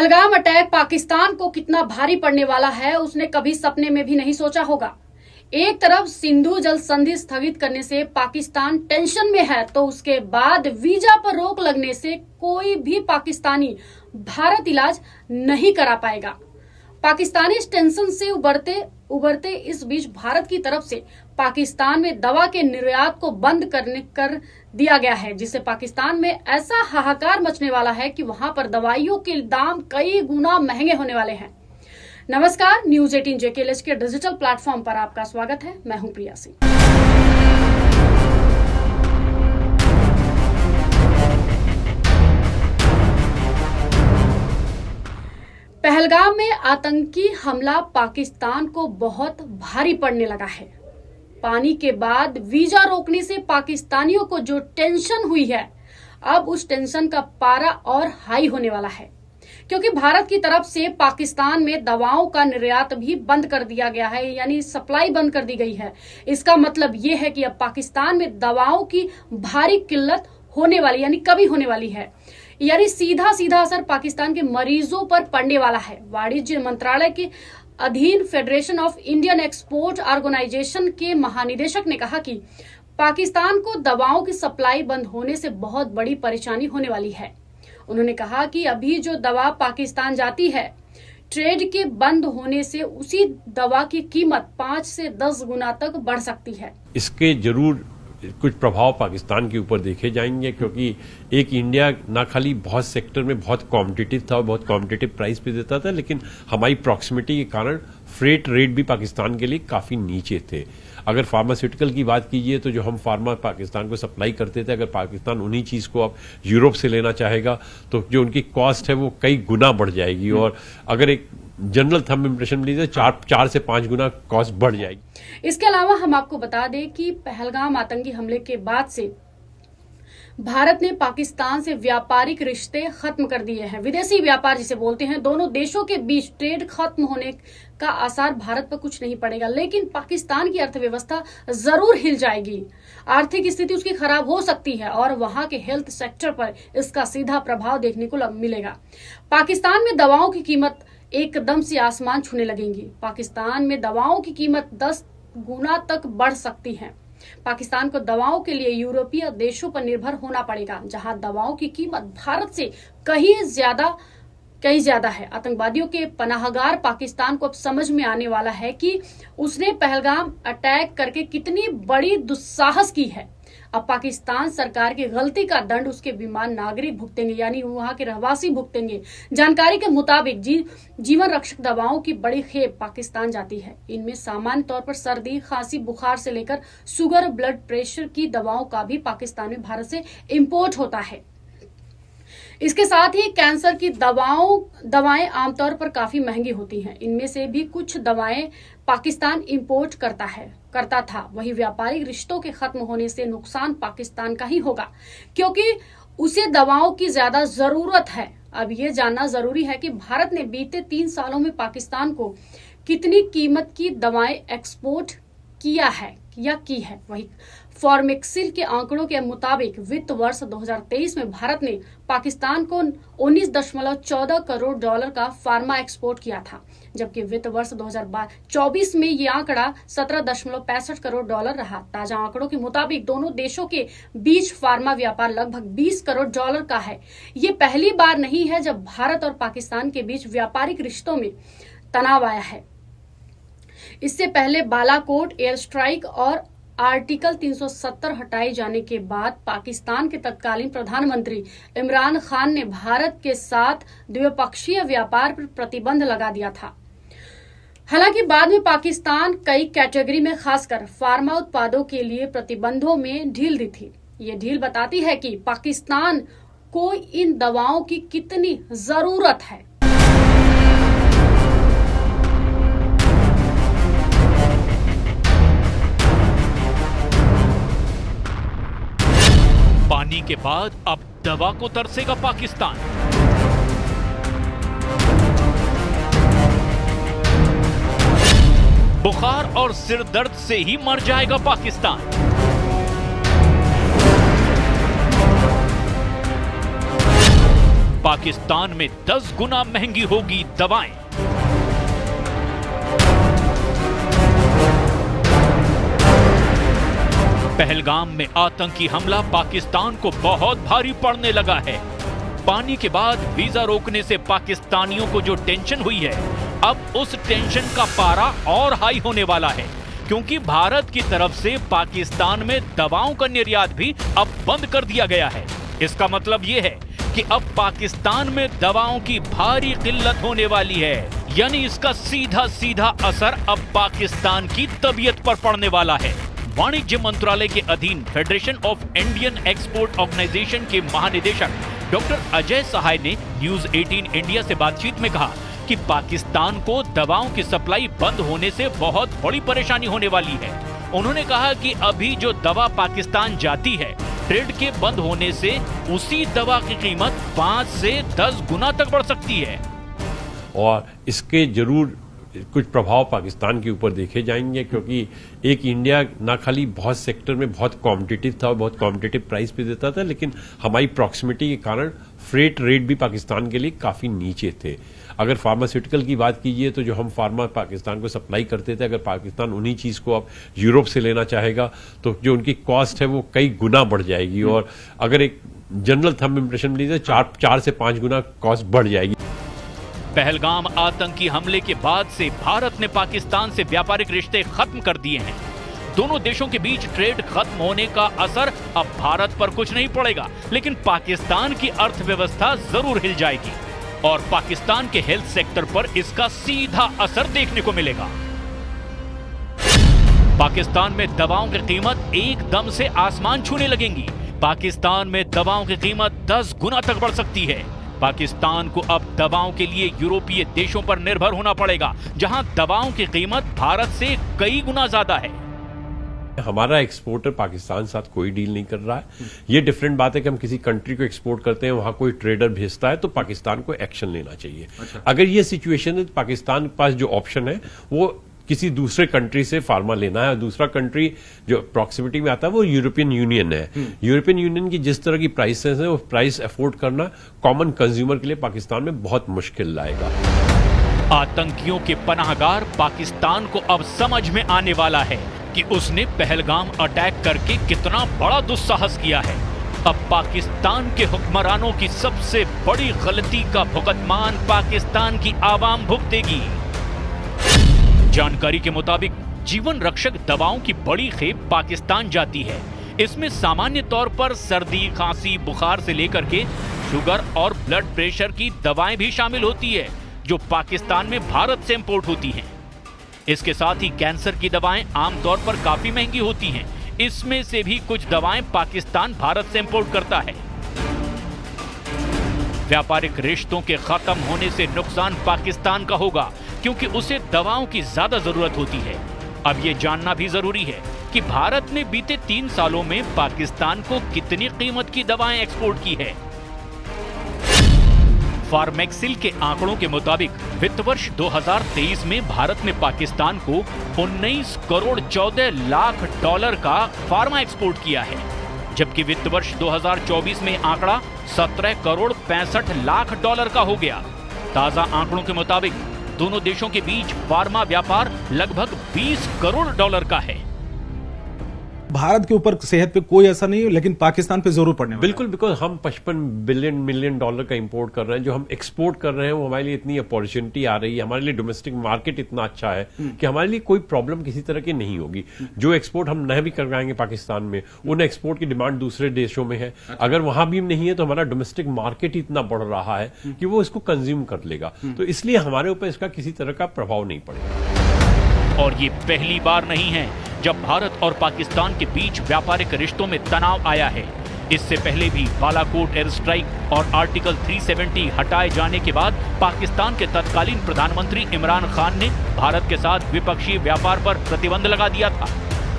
Pahalgam attack Pakistan को कितना भारी पड़ने वाला है उसने कभी सपने में भी नहीं सोचा होगा। एक तरफ सिंधु जल संधि स्थगित करने से पाकिस्तान टेंशन में है, तो उसके बाद वीजा पर रोक लगने से कोई भी पाकिस्तानी भारत इलाज नहीं करा पाएगा। पाकिस्तानी इस टेंशन से उबरते इस बीच भारत की तरफ से पाकिस्तान में दवा के निर्यात को बंद कर दिया गया है, जिससे पाकिस्तान में ऐसा हाहाकार मचने वाला है कि वहां पर दवाइयों के दाम कई गुना महंगे होने वाले हैं। नमस्कार, न्यूज 18 JKLH के डिजिटल प्लेटफॉर्म पर आपका स्वागत है। मैं हूं प्रिया सिंह। पहलगाम में आतंकी हमला पाकिस्तान को बहुत भारी पड़ने लगा है। पानी के बाद वीजा रोकने से पाकिस्तानियों को जो टेंशन हुई है, अब उस टेंशन का पारा और हाई होने वाला है, क्योंकि भारत की तरफ से पाकिस्तान में दवाओं का निर्यात भी बंद कर दिया गया है, यानी सप्लाई बंद कर दी गई है। इसका मतलब ये है कि अब पाकिस्तान में दवाओं की भारी किल्लत होने वाली, यानी कमी होने वाली है, यानी सीधा असर पाकिस्तान के मरीजों पर पड़ने वाला है। वाणिज्य मंत्रालय के अधीन federation of Indian export organisation के महानिदेशक ने कहा कि पाकिस्तान को दवाओं की सप्लाई बंद होने से बहुत बड़ी परेशानी होने वाली है। उन्होंने कहा कि अभी जो दवा पाकिस्तान जाती है, ट्रेड के बंद होने से उसी दवा की कीमत 5 से 10 गुना तक बढ़ सकती है। इसके जरूर कुछ प्रभाव पाकिस्तान के ऊपर देखे जाएंगे, क्योंकि एक इंडिया ना खाली बहुत सेक्टर में बहुत कॉम्पिटिटिव था और बहुत कॉम्पिटिटिव प्राइस पे देता था, लेकिन हमारी प्रॉक्सिमिटी के कारण फ्रेट रेट भी पाकिस्तान के लिए काफी नीचे थे। अगर फार्मास्यूटिकल की बात कीजिए तो जो हम फार्मा पाकिस्तान को सप्लाई करते थे, अगर पाकिस्तान उन्हीं चीज को अब यूरोप से लेना चाहेगा तो जो उनकी कॉस्ट है वो कई गुना बढ़ जाएगी, और अगर एक जनरल थंब इंप्रेशन लीजिए 4 से 5 गुना कॉस्ट बढ़ जाएगी। इसके अलावा हम आपको बता दें कि पहलगाम आतंकी हमले के बाद से भारत ने पाकिस्तान से व्यापारिक रिश्ते खत्म कर दिए हैं। विदेशी व्यापार जिसे बोलते हैं, दोनों देशों के बीच ट्रेड खत्म होने का आसार भारत पर कुछ नहीं पड़ेगा, लेकिन पाकिस्तान की अर्थव्यवस्था जरूर हिल जाएगी। आर्थिक स्थिति उसकी खराब हो सकती है और वहां के हेल्थ सेक्टर पर इसका सीधा प्रभाव देखने को मिलेगा। पाकिस्तान में दवाओं की कीमत एकदम से आसमान छूने लगेंगी। पाकिस्तान में दवाओं की कीमत 10 गुना तक बढ़ सकती है। पाकिस्तान को दवाओं के लिए यूरोपीय देशों पर निर्भर होना पड़ेगा, जहां दवाओं की कीमत भारत से कहीं ज्यादा है। आतंकवादियों के पनाहगार पाकिस्तान को अब समझ में आने वाला है कि उसने पहलगाम अटैक करके कितनी बड़ी दुस्साहस की है। अब पाकिस्तान सरकार की गलती का दंड उसके बीमार नागरिक भुगतेंगे, यानी वहां के रहवासी भुगतेंगे। जानकारी के मुताबिक जीवन रक्षक दवाओं की बड़ी खेप पाकिस्तान जाती है। इनमें सामान्य तौर पर सर्दी, खांसी, बुखार से लेकर शुगर, ब्लड प्रेशर की दवाओं का भी पाकिस्तान में भारत से इंपोर्ट होता है। इसके साथ ही कैंसर की दवाएं आमतौर पर काफी महंगी होती हैं। इनमें से भी कुछ दवाएं पाकिस्तान इंपोर्ट करता था। वही व्यापारिक रिश्तों के खत्म होने से नुकसान पाकिस्तान का ही होगा, क्योंकि उसे दवाओं की ज्यादा जरूरत है। अब ये जानना जरूरी है कि भारत ने बीते 3 सालों में पाकिस्तान को कितनी कीमत की दवाएं एक्सपोर्ट किया है या की है। वही फॉर्मेक्सिल के आंकड़ों के मुताबिक वित्त वर्ष 2023 में भारत ने पाकिस्तान को 19.14 करोड़ डॉलर का फार्मा एक्सपोर्ट किया था, जबकि वित्त वर्ष 2024 में ये आंकड़ा 17.65 करोड़ डॉलर रहा। ताजा आंकड़ों के मुताबिक दोनों देशों के बीच फार्मा व्यापार लगभग 20 करोड़ डॉलर का है। ये पहली बार नहीं है जब भारत और पाकिस्तान के बीच व्यापारिक रिश्तों में तनाव आया है। इससे पहले बालाकोट एयर स्ट्राइक और आर्टिकल 370 हटाए जाने के बाद पाकिस्तान के तत्कालीन प्रधानमंत्री इमरान खान ने भारत के साथ द्विपक्षीय व्यापार पर प्रतिबंध लगा दिया था। हालांकि बाद में पाकिस्तान कई कैटेगरी में, खासकर फार्मा उत्पादों के लिए प्रतिबंधों में ढील दी थी। ये ढील बताती है कि पाकिस्तान को इन दवाओं की कितनी जरूरत है। पानी के बाद अब दवा को तरसेगा पाकिस्तान। बुखार और सिर दर्द से ही मर जाएगा पाकिस्तान। पाकिस्तान में 10 गुना महंगी होगी दवाएं। पहलगाम में आतंकी हमला पाकिस्तान को बहुत भारी पड़ने लगा है। पानी के बाद वीजा रोकने से पाकिस्तानियों को जो टेंशन हुई है, अब उस टेंशन का पारा और हाई होने वाला है, क्योंकि भारत की तरफ से पाकिस्तान में दवाओं का निर्यात भी अब बंद कर दिया गया है। इसका मतलब यह है कि अब पाकिस्तान में दवाओं की भारी किल्लत होने वाली है, यानी इसका सीधा सीधा असर अब पाकिस्तान की तबीयत पर पड़ने वाला है। वाणिज्य मंत्रालय के अधीन federation of Indian export organisation के महानिदेशक डॉक्टर अजय सहाय ने न्यूज 18 इंडिया से बातचीत में कहा कि पाकिस्तान को दवाओं की सप्लाई बंद होने से बहुत बड़ी परेशानी होने वाली है। उन्होंने कहा कि अभी जो दवा पाकिस्तान जाती है, ट्रेड के बंद होने से उसी दवा की कीमत 5 से 10 गुना तक बढ़ सकती है और इसके जरूर कुछ प्रभाव पाकिस्तान के ऊपर देखे जाएंगे, क्योंकि एक इंडिया ना खाली बहुत सेक्टर में बहुत कॉम्पिटिटिव था और बहुत कॉम्पिटिटिव प्राइस पे देता था, लेकिन हमारी प्रॉक्सिमिटी के कारण फ्रेट रेट भी पाकिस्तान के लिए काफी नीचे थे। अगर फार्मास्यूटिकल की बात कीजिए तो जो हम फार्मा पाकिस्तान को सप्लाई करते थे, अगर पाकिस्तान उन्हीं चीज को अब यूरोप से लेना चाहेगा तो जो उनकी कॉस्ट है वो कई गुना बढ़ जाएगी, और अगर एक जनरल थंब इंप्रेशन लीजिए 4 से 5 गुना कॉस्ट बढ़ जाएगी। पहलगाम आतंकी हमले के बाद से भारत ने पाकिस्तान से व्यापारिक रिश्ते खत्म कर दिए हैं। दोनों देशों के बीच ट्रेड खत्म होने का असर अब भारत पर कुछ नहीं पड़ेगा, लेकिन पाकिस्तान की अर्थव्यवस्था जरूर हिल जाएगी और पाकिस्तान के हेल्थ सेक्टर पर इसका सीधा असर देखने को मिलेगा। पाकिस्तान में दवाओं की कीमत एकदम से आसमान छूने लगेंगी। पाकिस्तान में दवाओं की कीमत 10 गुना तक बढ़ सकती है। पाकिस्तान को अब दवाओं के लिए यूरोपीय देशों पर निर्भर होना पड़ेगा, जहां दवाओं की कीमत भारत से कई गुना ज्यादा है। हमारा एक्सपोर्टर पाकिस्तान के साथ कोई डील नहीं कर रहा है। ये डिफरेंट बात है कि हम किसी कंट्री को एक्सपोर्ट करते हैं, वहां कोई ट्रेडर भेजता है तो पाकिस्तान को एक्शन लेना चाहिए। अगर ये सिचुएशन है तो पाकिस्तान के पास जो ऑप्शन है वो किसी दूसरे कंट्री से फार्मा लेना है, और दूसरा कंट्री जो प्रॉक्सिमिटी में आता है वो यूरोपियन यूनियन है। यूरोपियन यूनियन की जिस तरह की प्राइसेस है वो प्राइस अफोर्ड करना कॉमन कंज्यूमर के लिए पाकिस्तान में बहुत मुश्किल लाएगा। आतंकियों के पनाहगार पाकिस्तान को अब समझ में आने वाला है कि उसने पहलगाम अटैक करके कितना बड़ा दुस्साहस किया है। अब पाकिस्तान के हुक्मरानों की सबसे बड़ी गलती का भुगतान पाकिस्तान की आवाम भुगतेगी। जानकारी के मुताबिक जीवन रक्षक दवाओं की बड़ी खेप पाकिस्तान जाती है। इसमें सामान्य तौर पर सर्दी, खांसी, बुखार से लेकर के शुगर और ब्लड प्रेशर की दवाएं भी शामिल होती है, जो पाकिस्तान में भारत से इंपोर्ट होती हैं। इसके साथ ही कैंसर की दवाएं आमतौर पर काफी महंगी होती हैं। इसमें से भी कुछ दवाएं पाकिस्तान भारत से इंपोर्ट करता है। व्यापारिक रिश्तों के खत्म होने से नुकसान पाकिस्तान का होगा, क्योंकि उसे दवाओं की ज्यादा जरूरत होती है। अब ये जानना भी जरूरी है कि भारत ने बीते 3 सालों में पाकिस्तान को कितनी कीमत की दवाएं एक्सपोर्ट की है। फार्मेक्सिल के आंकड़ों के मुताबिक वित्त वर्ष 2023 में भारत ने पाकिस्तान को 19 करोड़ 14 लाख डॉलर का फार्मा एक्सपोर्ट किया है, जबकि वित्त वर्ष 2024 में आंकड़ा 17 करोड़ 65 लाख डॉलर का हो गया। ताजा आंकड़ों के मुताबिक दोनों देशों के बीच फार्मा व्यापार लगभग 20 करोड़ डॉलर का है। भारत के ऊपर सेहत पे कोई असर नहीं है, लेकिन पाकिस्तान पे जरूर पड़ने वाला है। बिल्कुल, बिकॉज हम 55 मिलियन डॉलर का इंपोर्ट कर रहे हैं। जो हम एक्सपोर्ट कर रहे हैं वो हमारे लिए इतनी अपॉर्चुनिटी आ रही है, हमारे लिए डोमेस्टिक मार्केट इतना अच्छा है कि हमारे लिए कोई प्रॉब्लम किसी तरह की नहीं होगी। जो एक्सपोर्ट हम नहीं भी करवाएंगे पाकिस्तान में, उन एक्सपोर्ट की डिमांड दूसरे देशों में है। अगर वहां भी नहीं है तो हमारा डोमेस्टिक मार्केट इतना बढ़ रहा है कि वो इसको कंज्यूम कर लेगा, तो इसलिए हमारे ऊपर इसका किसी तरह का प्रभाव नहीं पड़ेगा। और ये पहली बार नहीं है जब भारत और पाकिस्तान के बीच व्यापारिक रिश्तों में तनाव आया है। इससे पहले भी बालाकोट एयर स्ट्राइक और आर्टिकल 370 हटाए जाने के बाद पाकिस्तान के तत्कालीन प्रधानमंत्री इमरान खान ने भारत के साथ द्विपक्षीय व्यापार पर प्रतिबंध लगा दिया था।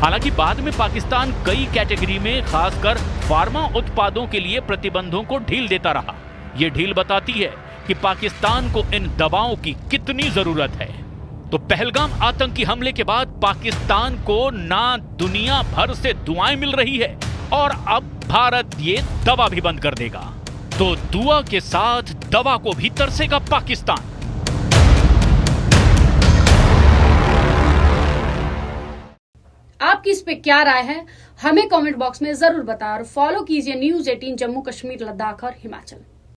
हालांकि बाद में पाकिस्तान कई कैटेगरी में, खासकर फार्मा उत्पादों के लिए प्रतिबंधों को ढील देता रहा। ये ढील बताती है कि पाकिस्तान को इन दवाओं की कितनी जरूरत है। तो पहलगाम आतंकी हमले के बाद पाकिस्तान को ना दुनिया भर से दुआएं मिल रही है, और अब भारत ये दवा भी बंद कर देगा। तो दुआ के साथ दवा को भी तरसेगा पाकिस्तान। आपकी इस पे क्या राय है, हमें कमेंट बॉक्स में जरूर बताएं और फॉलो कीजिए न्यूज़ 18 जम्मू कश्मीर लद्दाख और हिमाचल।